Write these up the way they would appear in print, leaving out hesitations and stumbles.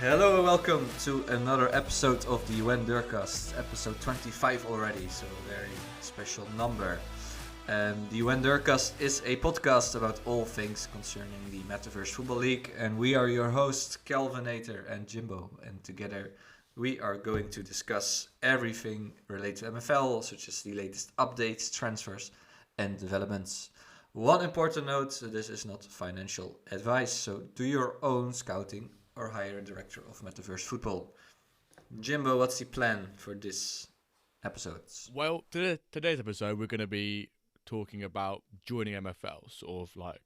Hello and welcome to another episode of the UN Durcast, episode 25 already, so a very special number. The UN Durcast is a podcast about all things concerning the Metaverse Football League, and we are your hosts, Calvinator and Jimbo, and together we are going to discuss everything related to MFL, such as the latest updates, transfers, and developments. One important note, this is not financial advice, so do your own scouting or hire a director of Metaverse Football. Jimbo, what's the plan for this episode? Well, today's episode, we're going to be talking about joining MFL, sort of like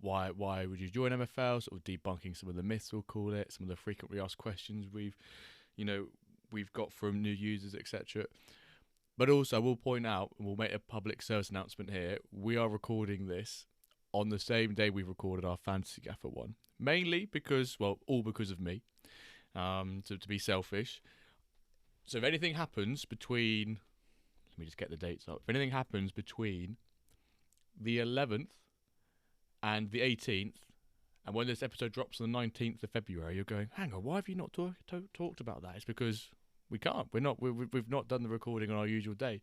why would you join MFL, sort of debunking some of the myths, we'll call it, some of the frequently asked questions we've got from new users, etc. But also, we'll point out, and we'll make a public service announcement here, we are recording this on the same day we recorded our Fantasy Gaffer one. Mainly because, all because of me, to be selfish. So if anything happens between, let me just get the dates up. If anything happens between the 11th and the 18th, and when this episode drops on the 19th of February, you're going, hang on, why have you not talked about that? It's because we can't. We've not done the recording on our usual day.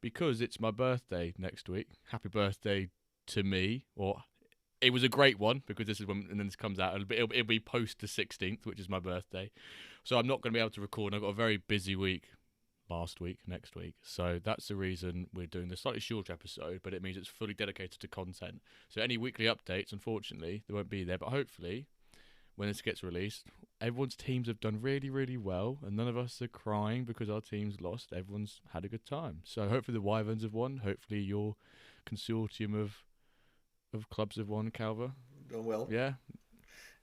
Because it's my birthday next week. Happy birthday to me, or it was a great one because this is when, and then this comes out. It'll be post the 16th, which is my birthday. So I'm not going to be able to record. I've got a very busy week next week. So that's the reason we're doing this slightly shorter episode, but it means it's fully dedicated to content. So any weekly updates, unfortunately, they won't be there. But hopefully, when this gets released, everyone's teams have done really, really well, and none of us are crying because our team's lost. Everyone's had a good time. So hopefully the Wyverns have won. Hopefully your consortium of clubs have won, Calva. Done well. Yeah.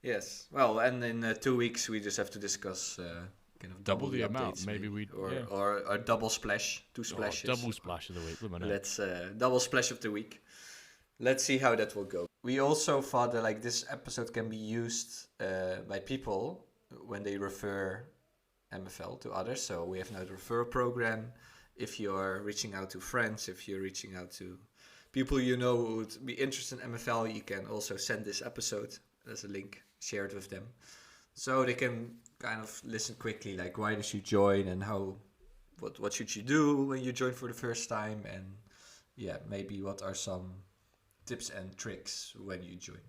Yes. Well, and in 2 weeks we just have to discuss kind of double the amount. Updates, Maybe or a double splash, 2 splashes. Double splash of the week. Let's double splash of the week. Let's see how that will go. We also thought that this episode can be used by people when they refer MFL to others. So we have now the referral program. If you're reaching out to friends, if you're reaching out to people you know who would be interested in MFL, you can also send this episode as a link, share it with them. So they can kind of listen quickly, like why did you join and what should you do when you join for the first time, and maybe what are some tips and tricks when you join.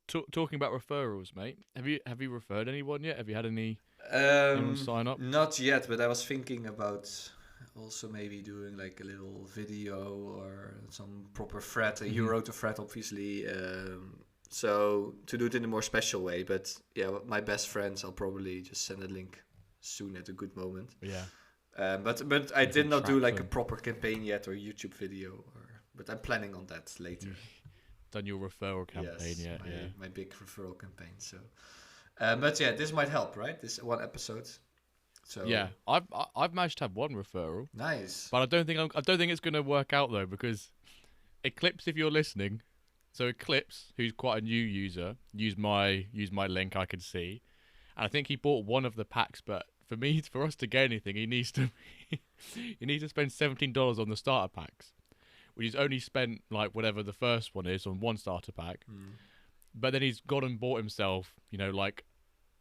Talking about referrals, mate. Have you referred anyone yet? Have you had anyone sign up? Not yet, but I was thinking about also maybe doing a little video or some proper thread. You wrote a thread, obviously, so to do it in a more special way. But my best friends, I'll probably just send a link soon at a good moment. Yeah. But I did not do a proper campaign yet or YouTube video, but I'm planning on that later. Done your referral campaign yet? My big referral campaign. So, but this might help, right? This one episode. So yeah, I've managed to have one referral. Nice. But I don't think it's going to work out though, because Eclipse, if you're listening, so Eclipse, who's quite a new user, used my link. I could see, and I think he bought one of the packs. But for us to get anything, he needs to spend $17 on the starter packs, which he's only spent whatever the first one is on one starter pack. But then he's gone and bought himself,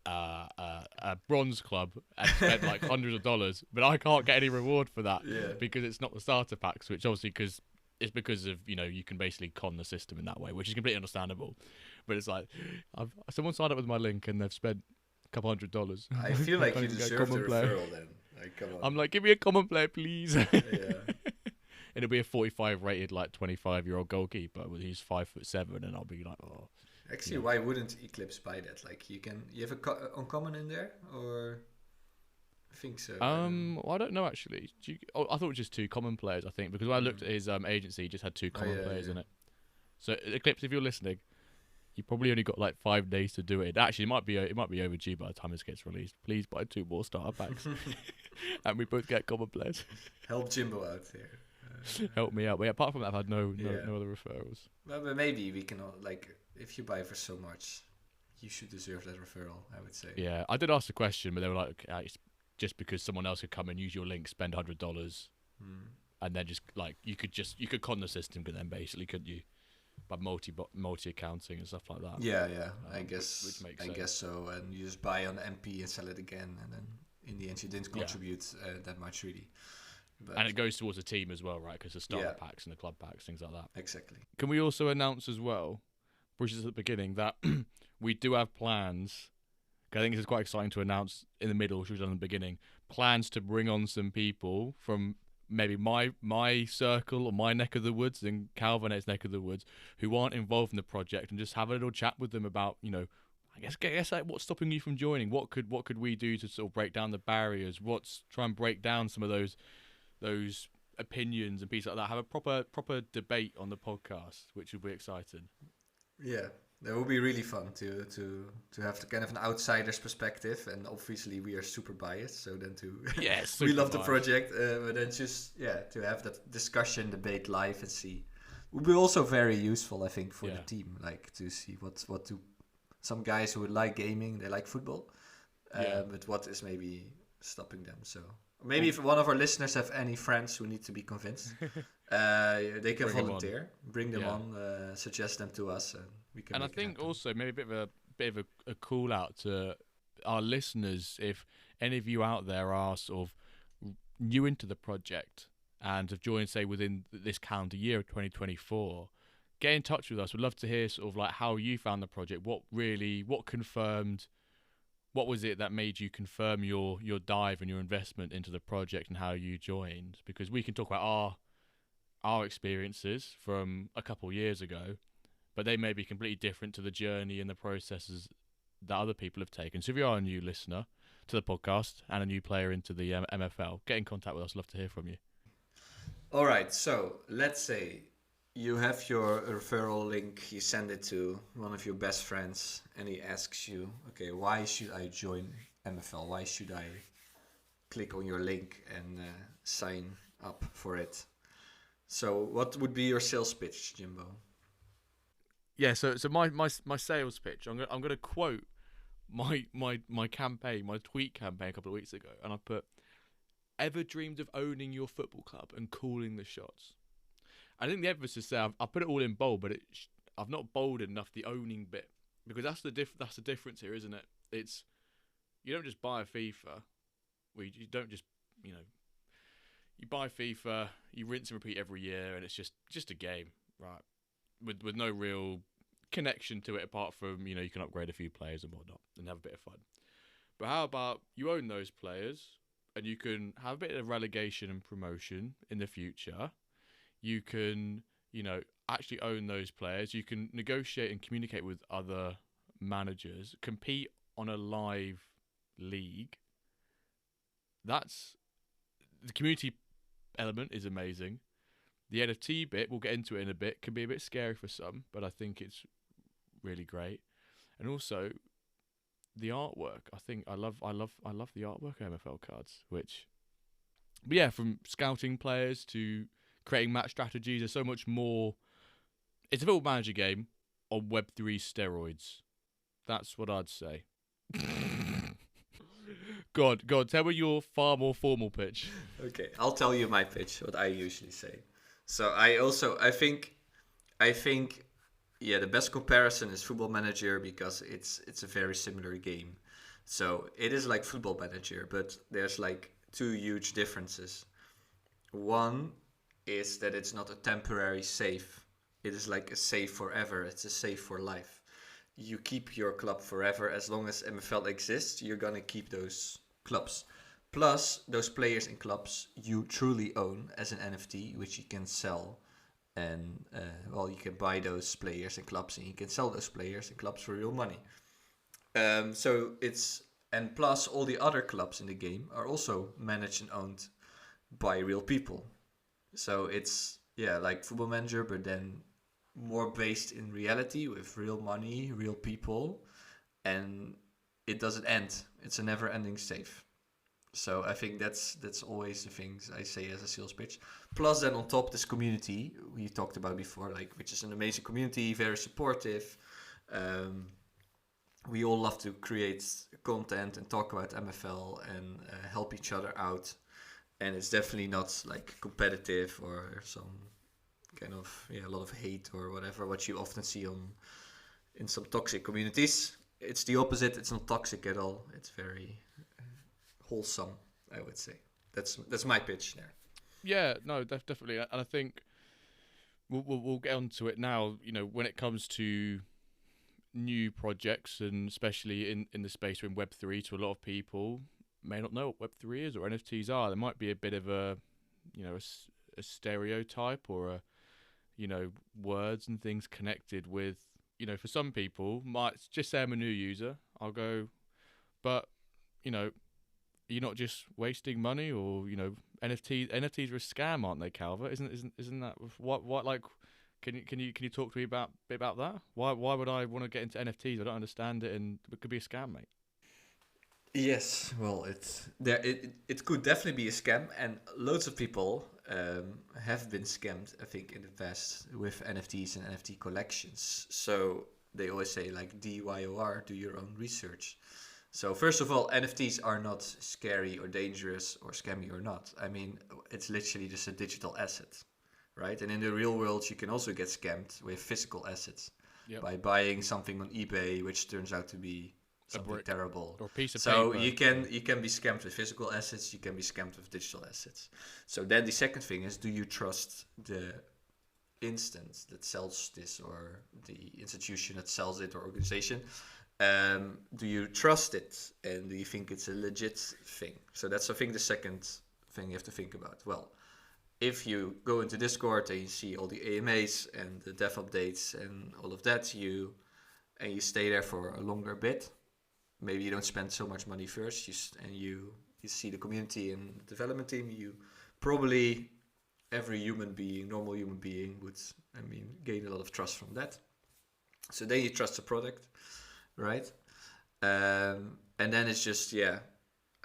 a bronze club and spent hundreds of dollars, but I can't get any reward for that because it's not the starter packs, which obviously because of you can basically con the system in that way, which is completely understandable. But it's someone signed up with my link and they've spent a couple $100. I feel like you deserve the referral then. Come on. I'm like, give me a common player, please. Yeah. It'll be a 45 rated 25-year-old goalkeeper. He's 5'7", and I'll be like, oh. Actually, why wouldn't Eclipse buy that? You have a uncommon in there, or I think so. I don't know actually. I thought it was just 2 common players. I think because when I looked at his agency, he just had 2 common players in it. So Eclipse, if you're listening, you probably only got 5 days to do it. Actually, it might be overdue by the time this gets released. Please buy 2 more starter packs, and we both get common players. Help Jimbo out there. Help me out. But apart from that, I've had no other referrals. Well, but maybe we can if you buy for so much, you should deserve that referral, I would say. Yeah, I did ask the question, but they were like, it's just because someone else could come and use your link, spend $100, and then you could con the system, then basically, couldn't you? by multi accounting and stuff like that. Yeah, I which guess makes I sense. guess so. And you just buy on MP and sell it again, and then in the end you didn't contribute that much really. But And it goes towards the team as well, right? Because the starter Yeah. packs and the club packs, things like that. exactly. Can we also announce as well, which is at the beginning, that we do have plans. 'Cause I think this is quite exciting to announce in the middle, which was done in the beginning. Plans to bring on some people from maybe my circle or my neck of the woods and Calvinet's neck of the woods who aren't involved in the project, and just have a little chat with them about, I guess like what's stopping you from joining? What could we do to sort of break down the barriers? Try and break down some of those opinions and pieces like that. Have a proper debate on the podcast, which will be exciting. Yeah, that would be really fun to have kind of an outsider's perspective, and obviously we are super biased, so then Yes, we love the project, but then just to have that discussion, debate live and see would be also very useful, I think, for the team, like to see what do some guys who would like gaming, they like football, but what is maybe stopping them. So maybe if one of our listeners have any friends who need to be convinced, they can volunteer, bring them on, suggest them to us, and we can. And I think also maybe a bit of a call out to our listeners. If any of you out there are sort of new into the project and have joined, say, within this calendar year of 2024, get in touch with us. We'd love to hear sort of like how you found the project. What was it that made you confirm your dive and your investment into the project, and how you joined? Because we can talk about our experiences from a couple of years ago, but they may be completely different to the journey and the processes that other people have taken. So if you are a new listener to the podcast and a new player into the MFL, get in contact with us. Love to hear from you. All right, so let's say you have your referral link, you send it to one of your best friends, and he asks you, okay, why should I join MFL? Why should I click on your link and sign up for it? So what would be your sales pitch, Jimbo? Yeah, so my sales pitch, I'm gonna quote my campaign, my tweet campaign a couple of weeks ago, and I put, ever dreamed of owning your football club and calling the shots? I think the emphasis there, I put it all in bold, but I've not bolded enough the owning bit, because that's the difference here, isn't it? It's, you don't just buy a FIFA, you don't just, you buy FIFA, you rinse and repeat every year, and it's just a game, right? With no real connection to it apart from, you can upgrade a few players and whatnot and have a bit of fun. But how about you own those players, and you can have a bit of relegation and promotion in the future. You can, actually own those players. You can negotiate and communicate with other managers, compete on a live league. That's, the community element is amazing. The NFT bit, we'll get into it in a bit, can be a bit scary for some, but I think it's really great. And also the artwork. I think I love the artwork of MFL cards, but yeah, from scouting players to creating match strategies, there's so much more. It's a Football Manager game on Web3 steroids. That's what I'd say. God, tell me your far more formal pitch. Okay, I'll tell you my pitch, what I usually say. So I think, the best comparison is Football Manager, because it's a very similar game. So it is like Football Manager, but there's like two huge differences. One is that it's not a temporary save. It is like a save forever. It's a save for life. You keep your club forever. As long as MFL exists, you're gonna keep those clubs. Plus, those players and clubs you truly own as an NFT, which you can sell. And, you can buy those players and clubs, and you can sell those players and clubs for real money. And plus, all the other clubs in the game are also managed and owned by real people. So it's, like Football Manager, but then more based in reality with real money, real people. And it doesn't end. It's a never-ending save. So I think that's always the things I say as a sales pitch. Plus, then on top, this community we talked about before, which is an amazing community, very supportive. We all love to create content and talk about MFL and help each other out. And it's definitely not like competitive or some kind of a lot of hate or whatever, what you often see in some toxic communities. It's the opposite. It's not toxic at all. It's very wholesome, I would say. That's my pitch there. Yeah, no, definitely, and I think we'll get onto it now. You know, when it comes to new projects, and especially in the space we're in Web3, to a lot of people may not know what Web3 is or NFTs are. There might be a bit of a, a stereotype or words and things connected with, for some people might just say I'm a new user. I'll go, but you're not just wasting money, or NFTs are a scam, aren't they, Calvert? Isn't that what like? Can you talk to me about a bit about that? Why would I want to get into NFTs? I don't understand it, and it could be a scam, mate. Yes, well, it could definitely be a scam, and loads of people have been scammed, I think, in the past with NFTs and NFT collections. So they always say, like, DYOR, do your own research. So first of all, NFTs are not scary or dangerous or scammy or not. I mean, it's literally just a digital asset, right? And in the real world, you can also get scammed with physical assets. Yep. By buying something on eBay, which turns out to be something terrible, or a piece of paper. So you can be scammed with physical assets. You can be scammed with digital assets. So then the second thing is, do you trust the instance that sells this, or the institution that sells it, or organization? Do you trust it, and do you think it's a legit thing? So that's, I think, the second thing you have to think about. Well, if you go into Discord and you see all the AMAs and the dev updates and all of that, you stay there for a longer bit. Maybe you don't spend so much money first, you see the community and the development team. You probably, every normal human being would, gain a lot of trust from that. So then you trust the product, right? And then it's just,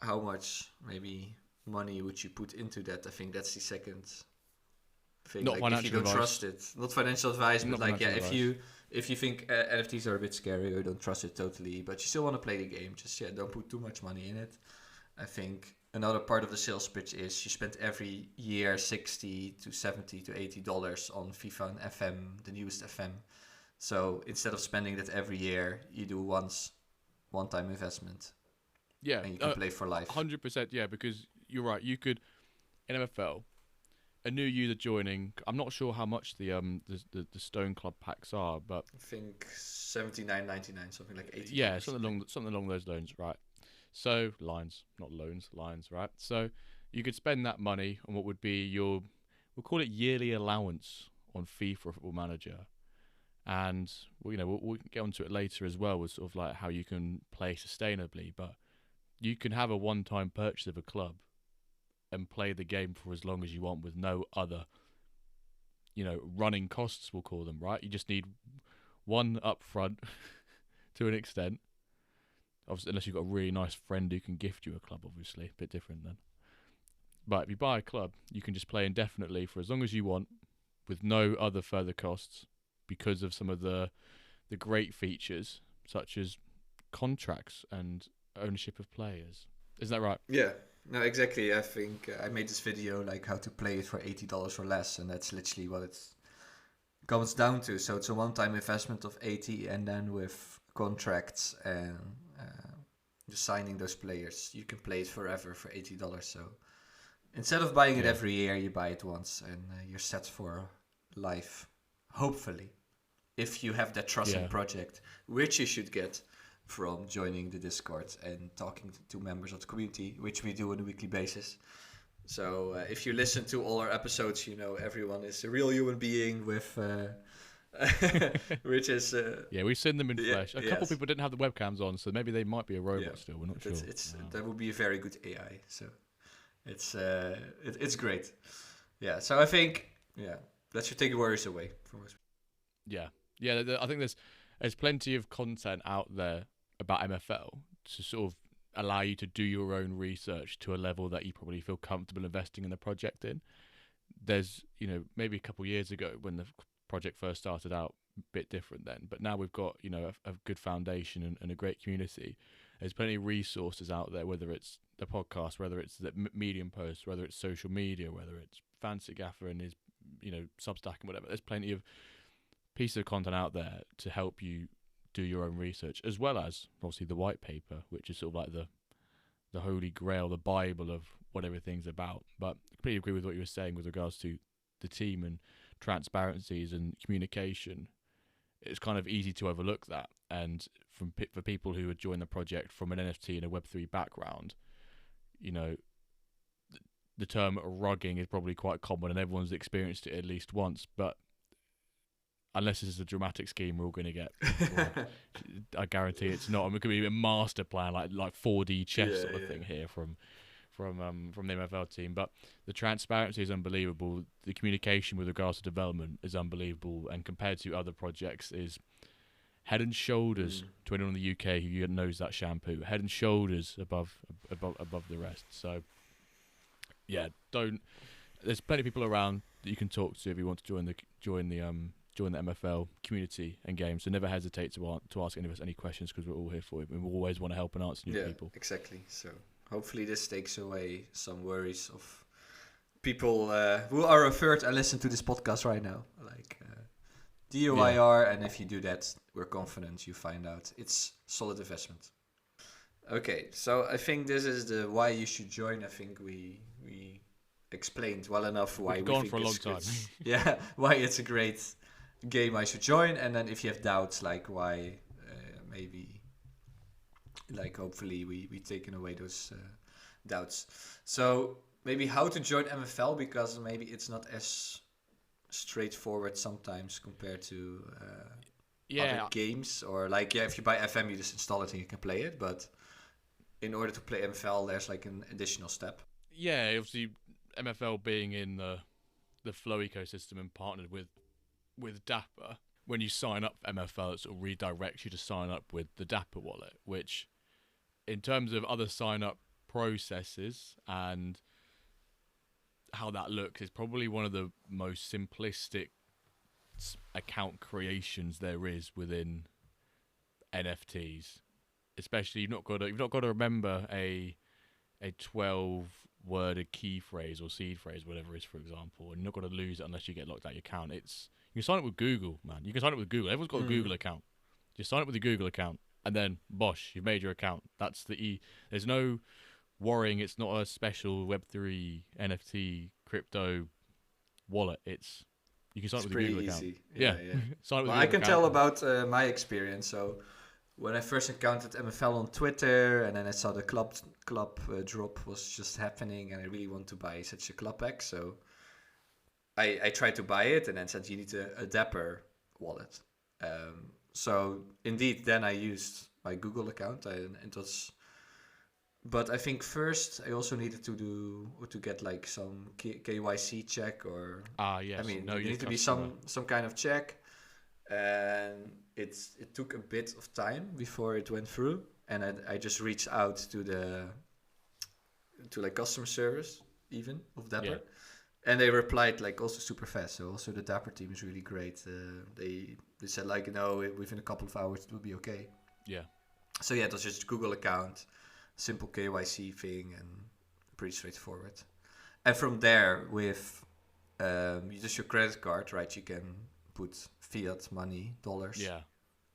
how much maybe money would you put into that? I think that's the second thing. Not like, if you don't advice. Trust it, not financial advice, but if you think NFTs are a bit scary, or you don't trust it totally, but you still want to play the game, just don't put too much money in it. I think another part of the sales pitch is you spend every year $60 to $70 to $80 on FIFA and FM, the newest FM. So instead of spending that every year, you do one-time investment. Yeah, and you can play for life. 100%. Yeah, because you're right. You could, in MFL, a new user joining. I'm not sure how much the Stone Club packs are, but I think $79.99, something like $80. Yeah, something along those lines, right? So lines, right? So you could spend that money on what would be we'll call it yearly allowance on FIFA or Football Manager, and we'll get onto it later as well, with sort of like how you can play sustainably. But you can have a one-time purchase of a club and play the game for as long as you want with no other, running costs, we'll call them, right? You just need one upfront to an extent. Obviously, unless you've got a really nice friend who can gift you a club, obviously. A bit different then. But if you buy a club, you can just play indefinitely for as long as you want with no other further costs, because of some of the great features, such as contracts and ownership of players. Isn't that right? Yeah. No, exactly. I think I made this video, like, how to play it for $80 or less, and that's literally what it comes down to. So it's a one-time investment of 80, and then with contracts and just signing those players, you can play it forever for $80. So instead of buying it every year, you buy it once, and you're set for life, hopefully, if you have that trust in the project, which you should get from joining the Discord and talking to members of the community, which we do on a weekly basis. So if you listen to all our episodes, everyone is a real human being with which is we've seen them in flesh. A couple people didn't have the webcams on, so maybe they might be a robot still. We're not sure. That would be a very good AI. So it's great. Yeah. So I think that should take your worries away from us. Yeah. I think there's plenty of content out there about MFL to sort of allow you to do your own research to a level that you probably feel comfortable investing in the project in. There's, maybe a couple of years ago when the project first started out, a bit different then, but now we've got, a good foundation and a great community. There's plenty of resources out there, whether it's the podcast, whether it's the Medium posts, whether it's social media, whether it's Fancy Gaffer and his, Substack and whatever. There's plenty of pieces of content out there to help you do your own research, as well as obviously the white paper, which is sort of like the holy grail, the Bible of what everything's about. But I completely agree with what you were saying with regards to the team and transparencies and communication. It's kind of easy to overlook that, and for people who would join the project from an NFT and a Web3 background, the term rugging is probably quite common and everyone's experienced it at least once, but unless this is a dramatic scheme we're all going to get, I guarantee it's not. I mean, it could be a master plan, like 4D chess sort of thing here from the MFL team. But the transparency is unbelievable. The communication with regards to development is unbelievable, and compared to other projects is head and shoulders to anyone in the UK who knows that shampoo. Head and shoulders above the rest. So yeah, there's plenty of people around that you can talk to if you want to join the MFL community and game. So never hesitate to ask any of us any questions, because we're all here for you. We always want to help and answer new people. Yeah, exactly. So hopefully this takes away some worries of people who are referred and listen to this podcast right now. Like DOIR, and if you do that, we're confident you find out it's solid investment. Okay, so I think this is the why you should join. I think we explained well enough why we've we gone think for a long time. Yeah, why it's a great game I should join, and then if you have doubts, like why maybe, like hopefully we taken away those doubts. So maybe how to join MFL, because maybe it's not as straightforward sometimes compared to other games, or like if you buy FM you just install it and you can play it, but in order to play MFL there's like an additional step. Yeah, obviously MFL being in the Flow ecosystem and partnered with Dapper, when you sign up for MFL, it sort of redirects you to sign up with the Dapper wallet, which in terms of other sign-up processes and how that looks is probably one of the most simplistic account creations there is within NFTs. Especially you've not got to remember a 12-worded key phrase or seed phrase, whatever it is, for example, and you're not going to lose it unless you get locked out of your account. You can sign up with Google, man. You can sign up with Google. Everyone's got a Google account. Just sign up with a Google account, and then bosh, you've made your account. That's the There's no worrying. It's not a special Web3 NFT crypto wallet. You can sign up with a Google account. Yeah. Sign up with I can tell about my experience. So when I first encountered MFL on Twitter, and then I saw the club drop was just happening, and I really want to buy such a club pack, so I tried to buy it, and then said you need a Dapper wallet. So indeed, then I used my Google account, and it was. But I think first I also needed to get like some KYC check, or yes. I mean, there needed to be some kind of check, and it took a bit of time before it went through, and I just reached out to like customer service even of Dapper, and they replied like also super fast. So also the Dapper team is really great. They said like within a couple of hours it will be okay. Yeah. So yeah, it was just a Google account, simple KYC thing, and pretty straightforward. And from there, with just your credit card, right? You can put fiat money, dollars,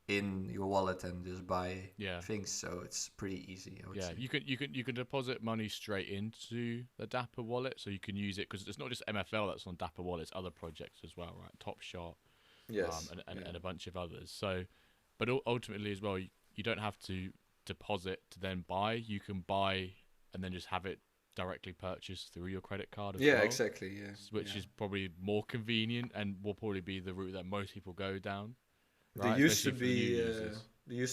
in your wallet and just buy things. So it's pretty easy, I would say. You can deposit money straight into the Dapper wallet, so you can use it, because it's not just MFL that's on Dapper wallet; it's other projects as well, right? Top Shot, and a bunch of others. So, but ultimately as well, you don't have to deposit to then buy. You can buy and then just have it directly purchased through your credit card as well. Yeah, exactly. Yeah, which is probably more convenient and will probably be the route that most people go down. Right? There used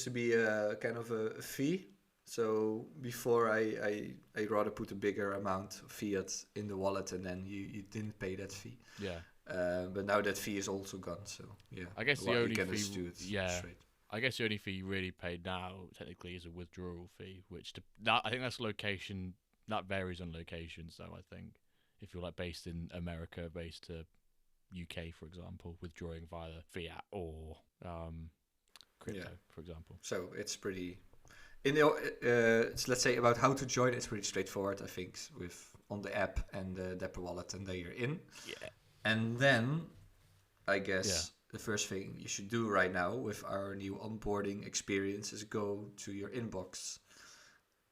to be a kind of a fee. So before I rather put a bigger amount of fiat in the wallet, and then you didn't pay that fee. Yeah. But now that fee is also gone. So yeah, I guess the only fee. Straight. I guess the only fee you really paid now, technically, is a withdrawal fee, which I think that's location. That varies on location. So I think if you're like based in America, based to UK, for example, withdrawing via fiat or crypto, for example. So it's pretty. Let's say about how to join. It's pretty straightforward, I think, on the app and the Dapper wallet, and there you're in. Yeah. And then, I guess, Yeah. the first thing you should do right now with our new onboarding experience is go to your inbox.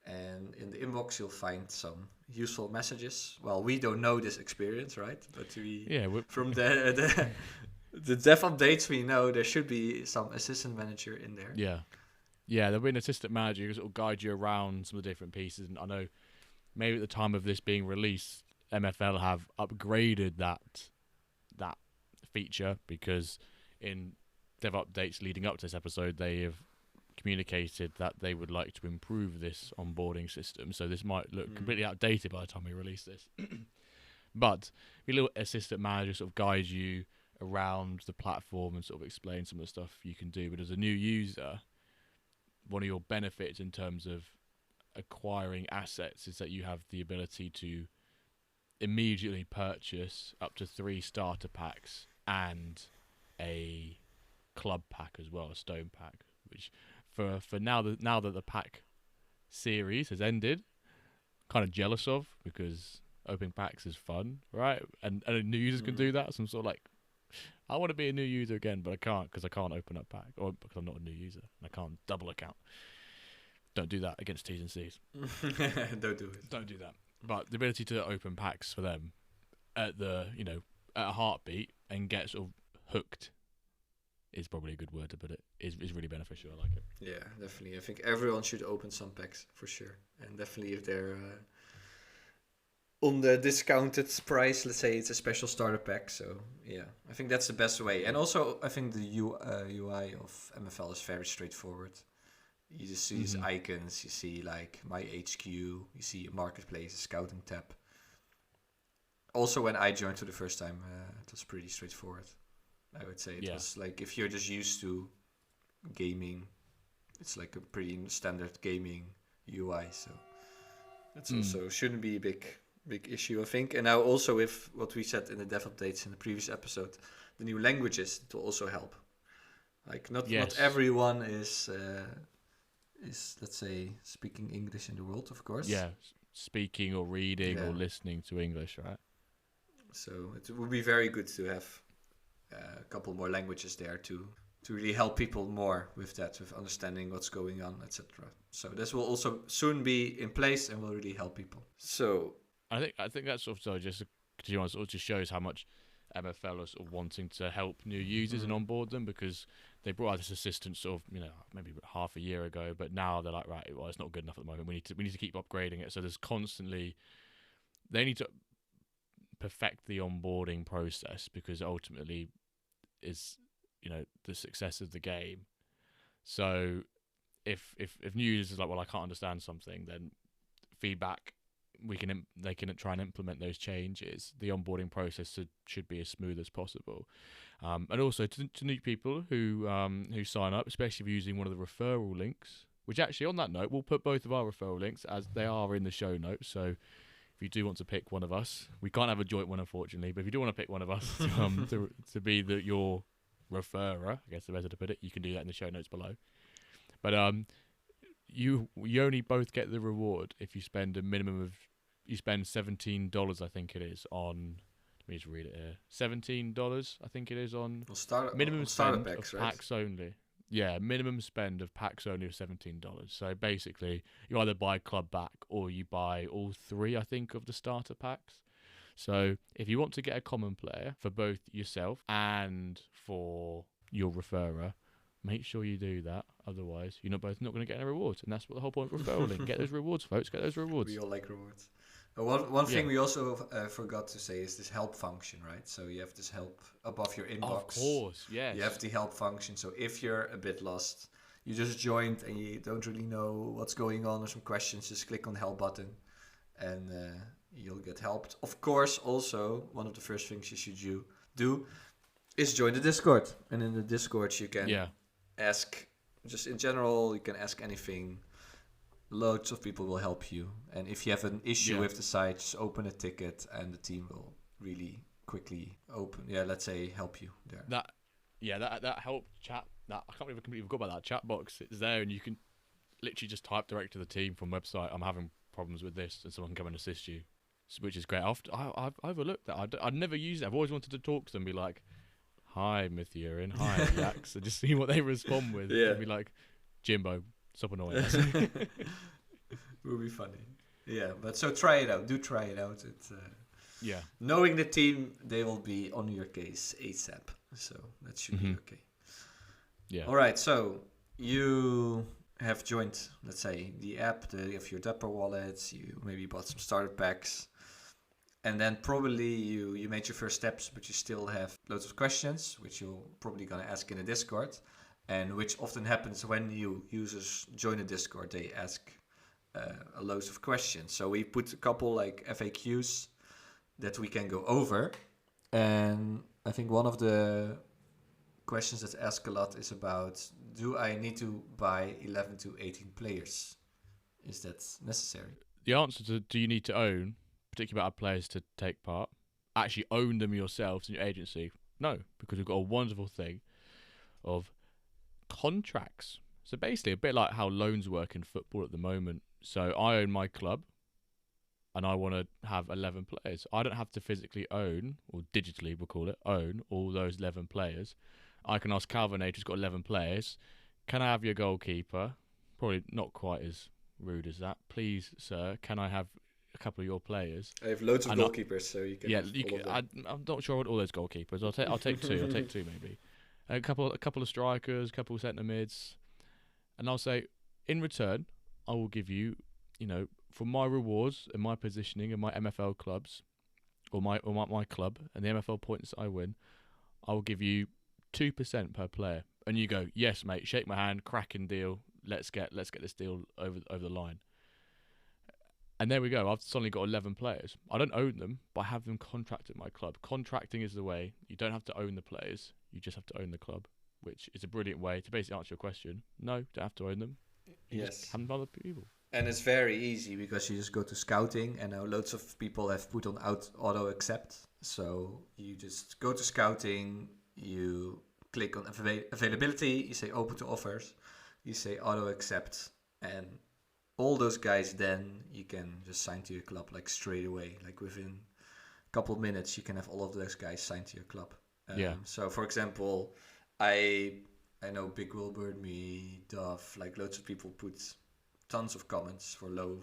And in the inbox, you'll find some useful messages. Well, we don't know this experience, right? But Yeah. from the dev updates, we know there should be some assistant manager in there. Yeah. Yeah, there'll be an assistant manager who will guide you around some of the different pieces. And I know maybe at the time of this being released, MFL have upgraded that feature, because in dev updates leading up to this episode, they have communicated that they would like to improve this onboarding system. So this might look completely outdated by the time we release this. But your little assistant manager sort of guides you around the platform and sort of explain some of the stuff you can do. But as a new user, one of your benefits in terms of acquiring assets is that you have the ability to immediately purchase up to 3 starter packs and a club pack as well, a stone pack, which for now that the pack series has ended, kind of jealous of, because opening packs is fun, right? And new users can do that. So I'm sort of like, I want to be a new user again, but I can't, because I can't open up pack, or because I'm not a new user and I can't double account. Don't do that against T's and C's. Don't do it. Don't do that. But the ability to open packs for them at at a heartbeat and get sort of hooked is probably a good word to put it. Is really beneficial. I like it. Yeah, definitely. I think everyone should open some packs for sure, and definitely if they're on the discounted price, let's say it's a special starter pack. So yeah, I think that's the best way. And also, I think the UI of MFL is very straightforward. You just see these icons. You see like my HQ. You see a marketplace, a scouting tab. Also, when I joined for the first time, it was pretty straightforward. I would say it was like, if you're just used to gaming, it's like a pretty standard gaming UI. So that's also shouldn't be a big issue, I think. And now also with what we said in the dev updates in the previous episode, the new languages, it will also help. Like not everyone is let's say speaking English in the world, of course. Yeah, speaking or reading or listening to English, right? So it would be very good to have a couple more languages there to really help people more with that, with understanding what's going on, etc. So this will also soon be in place and will really help people. So I think that's also just shows how much MFL are sort of wanting to help new users and onboard them, because they brought out this assistant sort of maybe half a year ago, but now they're like, right, well, it's not good enough at the moment. We need to keep upgrading it. So there's constantly, they need to perfect the onboarding process, because ultimately is the success of the game. So if new users are like, well, I can't understand something, then feedback, they can try and implement those changes. The onboarding process should be as smooth as possible, and also to new people who sign up, especially if you're using one of the referral links. Which actually, on that note, we'll put both of our referral links as they are in the show notes. So if you do want to pick one of us, we can't have a joint one, unfortunately, but if you do want to pick one of us to be your referrer, I guess the best way to put it, you can do that in the show notes below. But you only both get the reward if you spend you spend $17, I think it is, on. Let me just read it here. $17, I think it is, on minimum spend packs, of right? packs only. Yeah, minimum spend of packs only of $17. So basically, you either buy club back or you buy all 3, I think, of the starter packs. So if you want to get a common player for both yourself and for your referrer, make sure you do that. Otherwise, you're not going to get any rewards. And that's what the whole point of referral link. Get those rewards, folks. Get those rewards. We all like rewards. One thing we also forgot to say is this help function, right? So you have this help above your inbox. Of course, yes. You have the help function. So if you're a bit lost, you just joined and you don't really know what's going on or some questions, just click on the help button and you'll get helped. Of course, also, one of the first things you should do is join the Discord. And in the Discord, you can ask, just in general, you can ask anything. Loads of people will help you. And if you have an issue with the site, just open a ticket and the team will really quickly help you there. That help chat, I can't even completely forgot about that chat box. It's there and you can literally just type direct to the team from website, I'm having problems with this, and someone can come and assist you which is great. I've overlooked that. I'd never used it. I've always wanted to talk to them, be like, "Hi, Mithurin. Hi, Yax," and just see what they respond with. Yeah. And be like, "Jimbo, stop annoying us." Would be funny. Yeah, but so try it out. Do try it out. Yeah. Knowing the team, they will be on your case ASAP. So that should be okay. Yeah. All right. So you have joined, let's say, the app. You have your Dapper wallets. You maybe bought some starter packs. And then probably you made your first steps, but you still have loads of questions, which you're probably going to ask in the Discord. And which often happens when new users join the Discord. They ask a loads of questions. So we put a couple like FAQs that we can go over. And I think one of the questions that's asked a lot is about, do I need to buy 11 to 18 players? Is that necessary? The answer to do you need to own particular amount of players to take part, actually own them yourselves in your agency? No, because we've got a wonderful thing of contracts. So basically a bit like how loans work in football at the moment. So I own my club and I want to have 11 players. I don't have to physically own, or digitally we'll call it, own all those 11 players. I can ask Calvin H, who's got 11 players, can I have your goalkeeper? Probably not quite as rude as that. Please, sir, can I have a couple of your players? I have loads of goalkeepers, so you can. Yeah, I'm not sure what all those goalkeepers. I'll take two. I'll take two maybe. A couple of strikers, a couple of centre mids, and I'll say, in return, I will give you, for my rewards and my positioning and my MFL clubs, or my club and the MFL points that I win, I will give you 2% per player. And you go, yes, mate, shake my hand, cracking deal. Let's get this deal over the line. And there we go. I've suddenly got 11 players. I don't own them, but I have them contracted at my club. Contracting is the way. You don't have to own the players. You just have to own the club, which is a brilliant way to basically answer your question. No, don't have to own them. You just have them by other people. And it's very easy because you just go to scouting, and now loads of people have put on auto accept. So you just go to scouting, you click on availability, you say open to offers, you say auto accept, and all those guys then you can just sign to your club like straight away. Like within a couple of minutes, you can have all of those guys signed to your club. So for example, I know Big Wilbur, me, Dove, like loads of people put tons of comments for low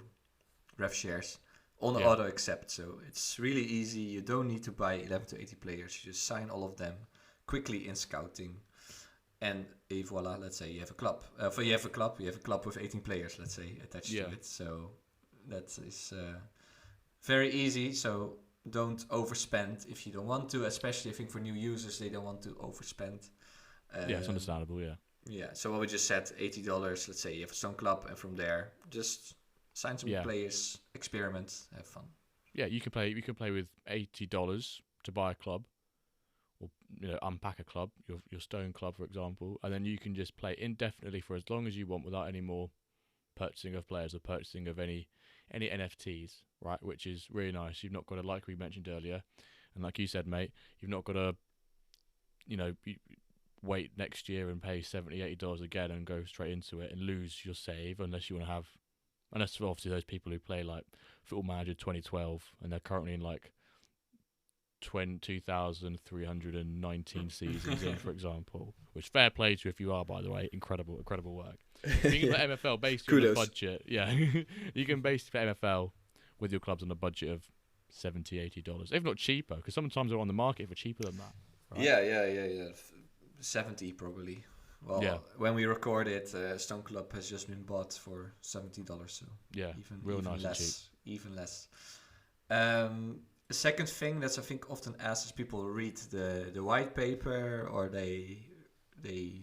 ref shares on auto accept. So it's really easy. You don't need to buy 11 to 80 players. You just sign all of them quickly in scouting. And voila, let's say you have a club. You have a club with 18 players, let's say, attached to it. So that is very easy. So don't overspend if you don't want to, especially I think for new users, they don't want to overspend. It's understandable, yeah. Yeah, so what we just said, $80, let's say you have a Stone Club, and from there, just sign some players, experiment, have fun. Yeah, you can play with $80 to buy a club, or unpack a club, your Stone Club, for example, and then you can just play indefinitely for as long as you want without any more purchasing of players or purchasing of any NFTs, right? Which is really nice. You've not got to, like we mentioned earlier, and like you said, mate, you've not got to, wait next year and pay $70-$80 again and go straight into it and lose your save unless obviously those people who play like Football Manager 2012 and they're currently in like 2,319 seasons in, for example, which fair play to you if you are, by the way. Incredible work. You can play MFL based on a budget. Yeah, you can basically play MFL with your clubs on a budget of $70-$80, if not cheaper, because sometimes they're on the market for cheaper than that. Right? Yeah. 70 probably. Well, when we record it, Stone Club has just been bought for $70. So even nice less, and cheap. Even less. The second thing that's I think often asked is people read the white paper or they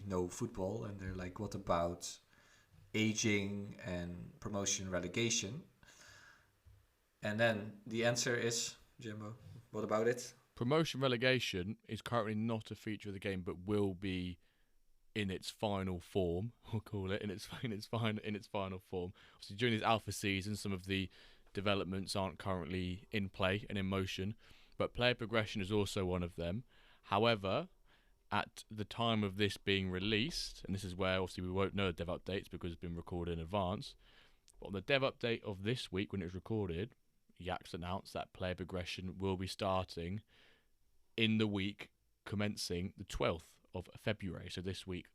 know football and they're like, what about aging and promotion relegation? And then the answer is, Jimbo, what about it? Promotion relegation is currently not a feature of the game, but will be in its final form. We'll call it in its final form. Obviously, during these alpha seasons, some of the developments aren't currently in play and in motion, but player progression is also one of them. However, at the time of this being released, and this is where obviously we won't know the dev updates because it's been recorded in advance. But on the dev update of this week, when it was recorded, Yaks announced that player progression will be starting in the week commencing the 12th of February. So this week,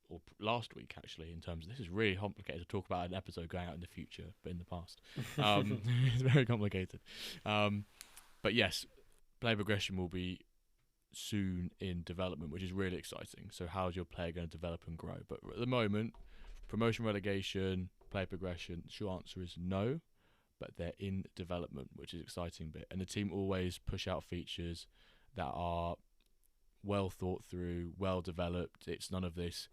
or last week actually, in terms of this is really complicated to talk about an episode going out in the future, but in the past. It's very complicated. But yes, player progression will be soon in development, which is really exciting. So how's your player going to develop and grow? But at the moment, promotion, relegation, player progression, the short answer is no, but they're in development, which is an exciting bit. And the team always push out features that are well thought through, well developed. It's none of this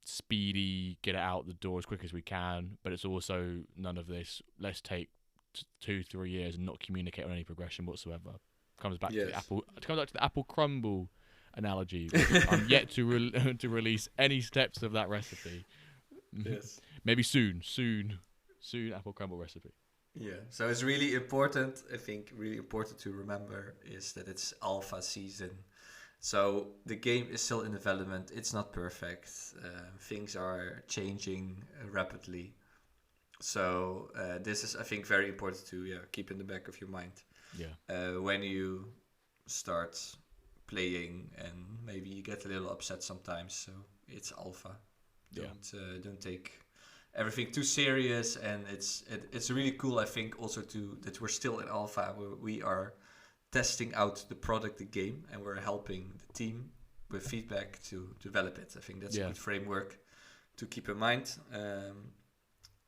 speedy, get it out the door as quick as we can, but it's also none of this, let's take 2-3 years and not communicate on any progression whatsoever. Comes back to the apple crumble analogy. I'm yet to to release any steps of that recipe. Yes. Maybe soon apple crumble recipe. Yeah, so it's really important, I think, really important to remember is that it's alpha season. So the game is still in development. It's not perfect. Things are changing rapidly. So this is, I think, very important to keep in the back of your mind. Yeah. When you start playing and maybe you get a little upset sometimes. So it's alpha. Don't take everything too serious, and it's really cool, I think, also that we're still in alpha, where we are testing out the product, the game, and we're helping the team with feedback to develop it. I think that's a good framework to keep in mind.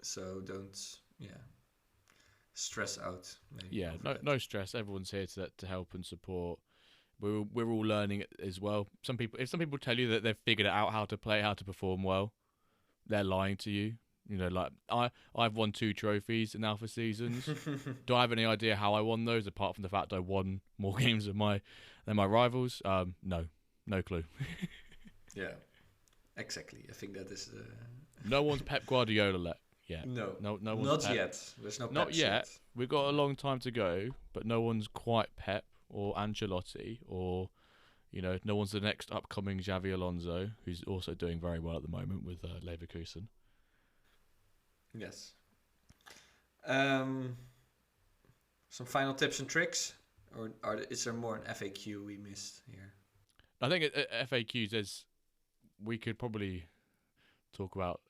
So don't stress out. No stress. Everyone's here to help and support. We're all learning it as well. If some people tell you that they've figured it out how to play, how to perform well, they're lying to you. You know, like I've won 2 trophies in alpha seasons. Do I have any idea how I won those, apart from the fact I won more games than my rivals? No clue. Yeah, exactly. I think that is. No one's Pep Guardiola yet. No one's not Pep. yet. There's no. Not Peps yet. We've got a long time to go, but no one's quite Pep or Ancelotti, or no one's the next upcoming Xavi Alonso, who's also doing very well at the moment with Leverkusen. Yes. Some final tips and tricks, or is there more an FAQ we missed here? I think FAQs we could probably talk about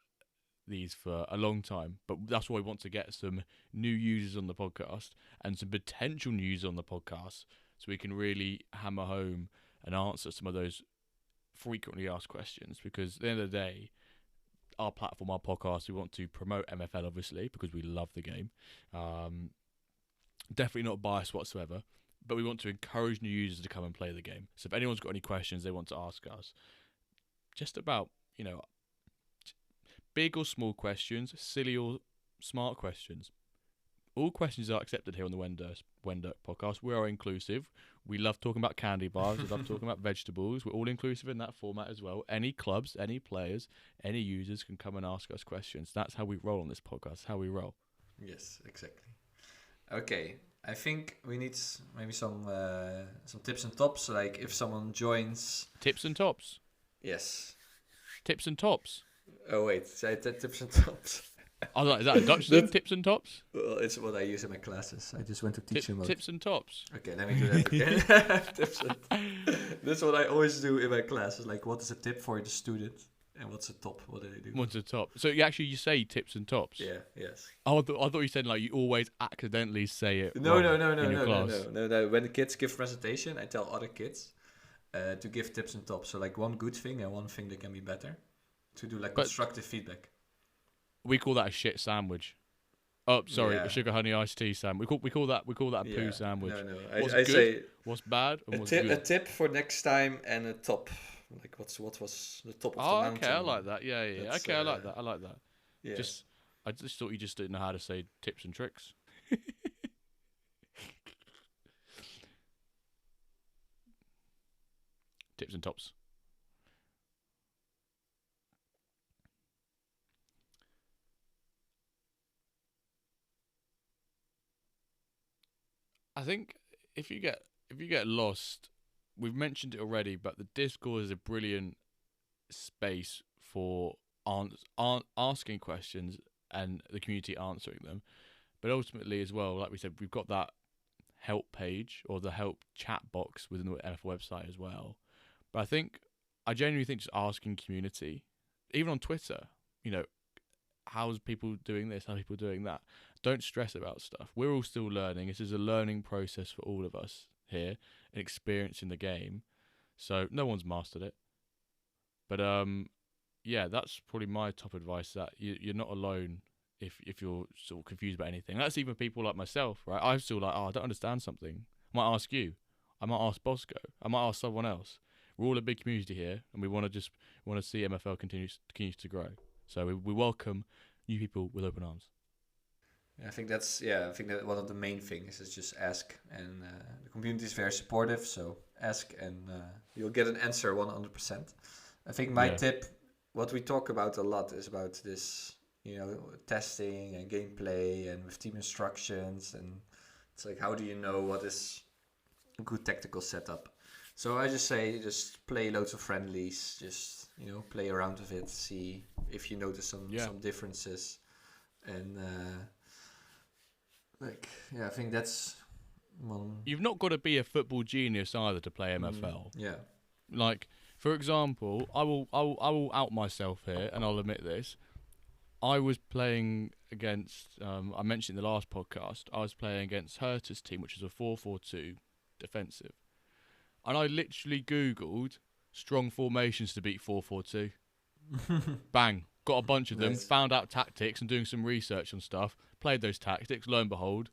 these for a long time, but that's why we want to get some new users on the podcast and some potential new users on the podcast, so we can really hammer home and answer some of those frequently asked questions. Because at the end of the day, our platform, our podcast, we want to promote MFL, obviously, because we love the game. Definitely not biased whatsoever, but we want to encourage new users to come and play the game. So if anyone's got any questions they want to ask us, just about, big or small questions, silly or smart questions, all questions are accepted here on the Wendirk podcast. We are inclusive. We love talking about candy bars. We love talking about vegetables. We're all inclusive in that format as well. Any clubs, any players, any users can come and ask us questions. That's how we roll on this podcast. That's how we roll. Yes, exactly. Okay, I think we need maybe some tips and tops. Like if someone joins... Tips and tops? Yes. Tips and tops? Oh wait, say tips and tops. I was like, is that a Dutch thing? Tips and tops? Well, it's what I use in my classes. I just went to teaching mode. Tips and tops. Okay, let me do that again. Tips and that's what I always do in my classes. Like, what is a tip for the student, and what's a top? What do they do? What's a top? So you say tips and tops. Yeah. Yes. Oh, I thought you said like you always accidentally say it. No. No. When the kids give presentation, I tell other kids to give tips and tops. So like one good thing and one thing that can be better. To do like constructive feedback. We call that a shit sandwich. Oh, sorry, a sugar honey iced tea sandwich. We call that a poo sandwich. No. What's I good, say what's bad, and what's good. good. A tip for next time and a top. Like what was the top of the mountain? Okay, I like that. Yeah. Okay, I like that. Yeah. I just thought you just didn't know how to say tips and tricks. Tips and tops. I think if you get lost, we've mentioned it already, but the Discord is a brilliant space for asking questions and the community answering them. But ultimately, as well, like we said, we've got that help page or the help chat box within the MFL website as well. But I genuinely think just asking community, even on Twitter, how's people doing this? How are people doing that? Don't stress about stuff. We're all still learning. This is a learning process for all of us here and experiencing the game. So no one's mastered it. But yeah, that's probably my top advice, that you're not alone if you're sort of confused about anything. That's even people like myself, right? I'm still like, I don't understand something. I might ask you. I might ask Bosco. I might ask someone else. We're all a big community here, and we want to see MFL continues to grow. So we welcome new people with open arms. I think that one of the main things is just ask, and the community is very supportive. So ask, and you'll get an answer 100%. I think my tip, what we talk about a lot, is about this, testing and gameplay and with team instructions, and it's like, how do you know what is a good tactical setup? So I just say, just play loads of friendlies, just play around with it, see if you notice some differences, and I think that's one. You've not got to be a football genius either to play MFL. Yeah. Like, for example, I will out myself here, and I'll admit this. I was playing against, I mentioned in the last podcast, I was playing against Herta's team, which is a 4-4-2 defensive. And I literally Googled strong formations to beat 4-4-2. Bang. Got a bunch of them, found out tactics and doing some research on stuff, played those tactics, lo and behold,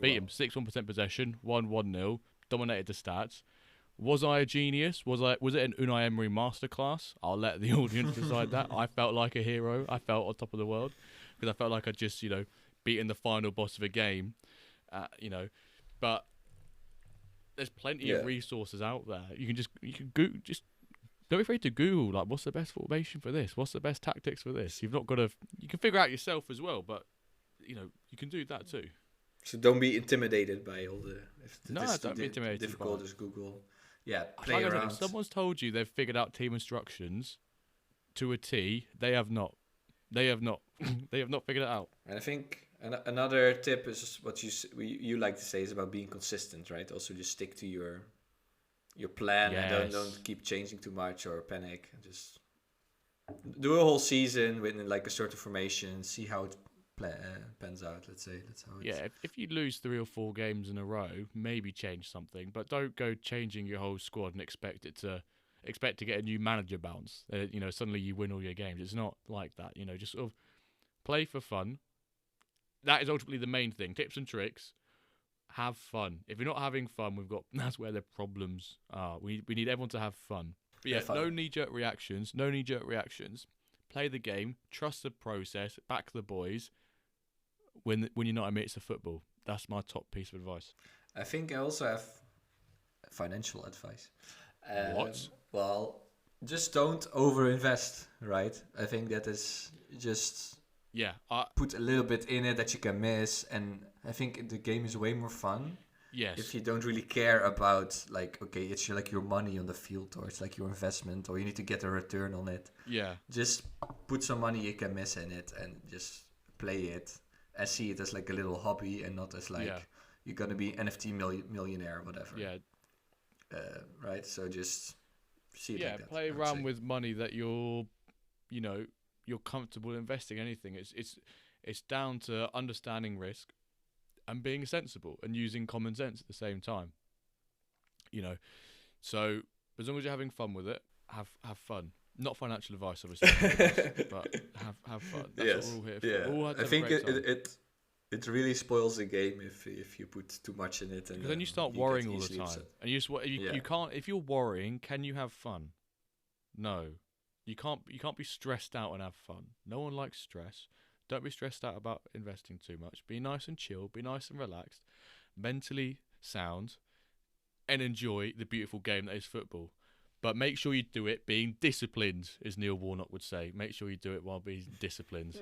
beat him. 61% possession, 1-1-0, dominated the stats. Was I a genius? Was it an Unai Emery masterclass? I'll let the audience decide that. I felt like a hero. I felt on top of the world because I felt like I just, beaten the final boss of a game, But there's plenty of resources out there. You can don't be afraid to Google, like, what's the best formation for this? What's the best tactics for this? You've not got to. You can figure out yourself as well, but you can do that too. So don't be intimidated by all the. Don't be intimidated. Difficult as Google. Yeah, play around. If someone's told you they've figured out team instructions to a T, they have not. They have not figured it out. And I think another tip is what you like to say is about being consistent, right? Also, just stick to your plan and don't keep changing too much or panic. Just do a whole season with like a certain formation, see how it pans out. Let's say that's how. If you lose 3 or 4 games in a row, maybe change something, but don't go changing your whole squad and expect to get a new manager bounce. Suddenly you win all your games. It's not like that. Just sort of play for fun. That is ultimately the main thing. Tips and tricks. Have fun. If you're not having fun, that's where the problems are. We need everyone to have fun. But no knee-jerk reactions. Play the game. Trust the process. Back the boys. When you're not amidst of football. That's my top piece of advice. I think I also have financial advice. What? Well, just don't overinvest, right? I think that is just... Yeah. Put a little bit in it that you can miss, and I think the game is way more fun. Yes. If you don't really care about, like, okay, it's your money on the field, or it's like your investment, or you need to get a return on it. Yeah. Just put some money you can miss in it, and just play it, and see it as like a little hobby, and not as like you're gonna be NFT millionaire or whatever. Yeah. Right. So just see it like that. Play around with money that you're comfortable investing. Anything. It's down to understanding risk and being sensible and using common sense at the same time. So as long as you're having fun with it, have fun. Not financial advice, obviously, but have fun. That's what we're all here for. Yeah. I think it really spoils the game if you put too much in it, and then you start worrying all the time. And you can't. If you're worrying, can you have fun? No. You can't be stressed out and have fun. No one likes stress. Don't be stressed out about investing too much. Be nice and chill. Be nice and relaxed. Mentally sound. And enjoy the beautiful game that is football. But make sure you do it being disciplined, as Neil Warnock would say. Make sure you do it while being disciplined.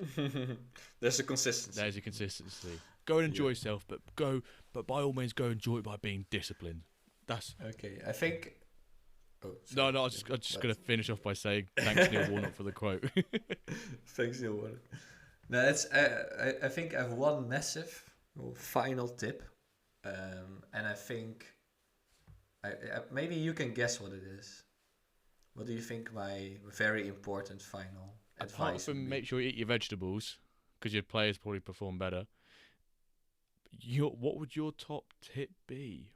There's a consistency. There's a consistency. Go and enjoy yourself, but by all means go enjoy it by being disciplined. That's okay. I think... Oh, no, I was just going to finish off by saying thanks Neil Warnock for the quote. Thanks Neil Warnock. No, it's. I think I have one massive final tip, and I think maybe you can guess what it is. What do you think my very important final Apart advice would from be? make sure you eat your vegetables, because your players probably perform better. What would your top tip be?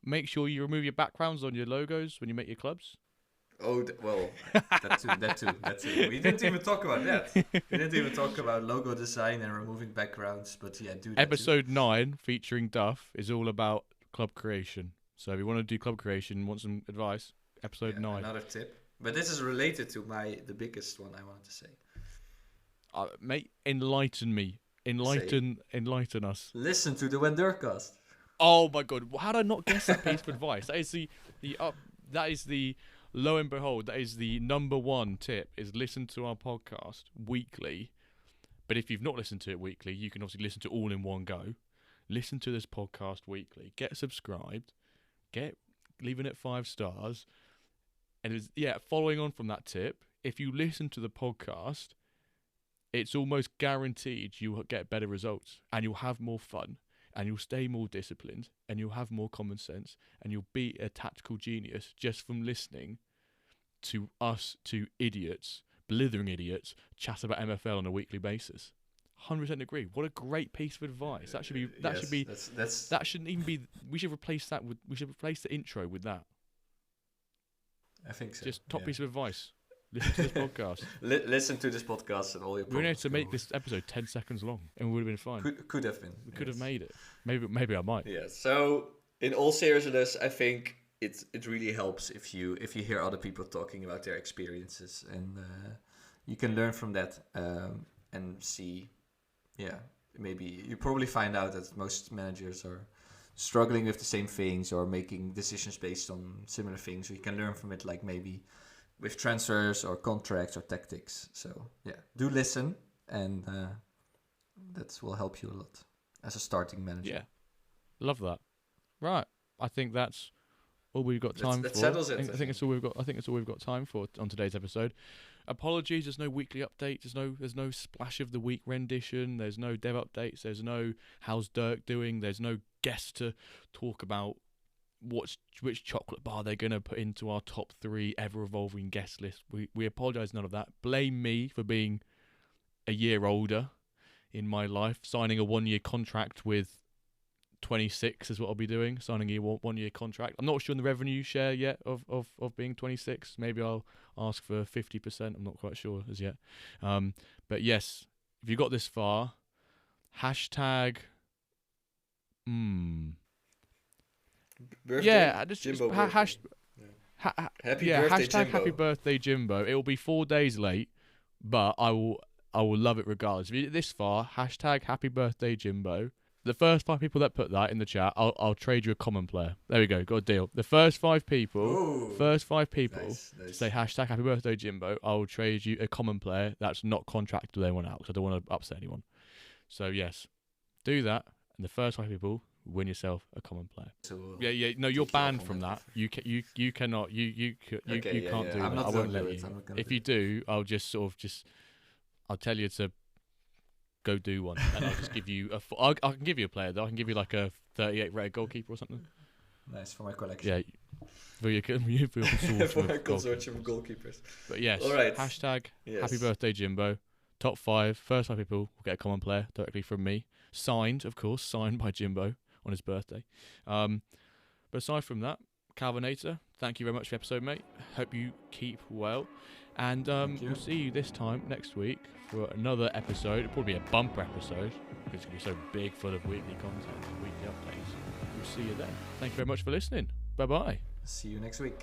Make sure you remove your backgrounds on your logos when you make your clubs. Oh, well, that too. We didn't even talk about that. We didn't even talk about logo design and removing backgrounds, but yeah, do that Episode 9, featuring Duff, is all about club creation. So if you want to do club creation, want some advice, episode 9. Another tip. But this is related to the biggest one I wanted to say. Mate, enlighten me. Enlighten us. Listen to the Wendercast. Oh my god, how did I not guess that piece of advice? That is the lo and behold, that is the number one tip, is listen to our podcast weekly. But if you've not listened to it weekly, you can obviously listen to all in one go. Listen to this podcast weekly. Get subscribed. Leaving it 5 stars. And following on from that tip, if you listen to the podcast, it's almost guaranteed you'll get better results and you'll have more fun and you'll stay more disciplined and you'll have more common sense and you'll be a tactical genius just from listening to us two idiots, blithering idiots, chat about MFL on a weekly basis. 100% agree. What a great piece of advice. That shouldn't even be. We should replace the intro with that. I think so. Just top piece of advice. Listen to this podcast. Listen to this podcast and all your. We were able to make this episode 10 seconds long, and we would have been fine. Could have been. We could have made it. Maybe I might. Yeah. So in all seriousness, I think it really helps if you hear other people talking about their experiences, and you can learn from that and see. Yeah, maybe you probably find out that most managers are struggling with the same things or making decisions based on similar things. So you can learn from it, like maybe with transfers or contracts or tactics. So yeah, do listen, and that will help you a lot as a starting manager. Yeah, love that. Right, I think that's all we've got time for. That settles it. I think it's all we've got. I think it's all we've got time for on today's episode. Apologies, there's no weekly updates. There's no splash of the week rendition. There's no dev updates. There's no how's Dirk doing. There's no guest to talk about which chocolate bar they're going to put into our top 3 ever-evolving guest list. We apologise, none of that. Blame me for being a year older in my life, signing a 1-year contract with 26 is what I'll be doing, signing a 1-year contract. I'm not sure on the revenue share yet of being 26. Maybe I'll ask for 50%. I'm not quite sure as yet. But yes, if you got this far, hashtag... Birthday, yeah, just Jimbo hashtag Jimbo. happy birthday Jimbo. It will be 4 days late, but I will love it regardless. If you get this far, hashtag happy birthday Jimbo. The first 5 people that put that in the chat, I'll trade you a common player. There we go, got a deal. The first 5 people, nice. say hashtag happy birthday Jimbo, I'll trade you a common player that's not contracted with anyone else. I don't want to upset anyone. So yes, do that, and the first 5 people win yourself a common player. So yeah. No, you're banned from that. You cannot. You can't do that. I won't let you. If you do, I'll I'll tell you to go do one, and I'll just give you I can give you a player though. I can give you like a 38 rated goalkeeper or something. Nice for my collection. Yeah, for your for my consortium of goalkeepers. But yes, all right. Hashtag happy birthday Jimbo. Top 5, first 5 people will get a common player directly from me. Signed, of course, signed by Jimbo on his birthday. But aside from that, Calvinator, thank you very much for the episode, mate. Hope you keep well. And we'll see you this time next week for another episode. It'll probably be a bumper episode because it's going to be so big, full of weekly content and weekly updates. We'll see you then. Thank you very much for listening. Bye-bye. See you next week.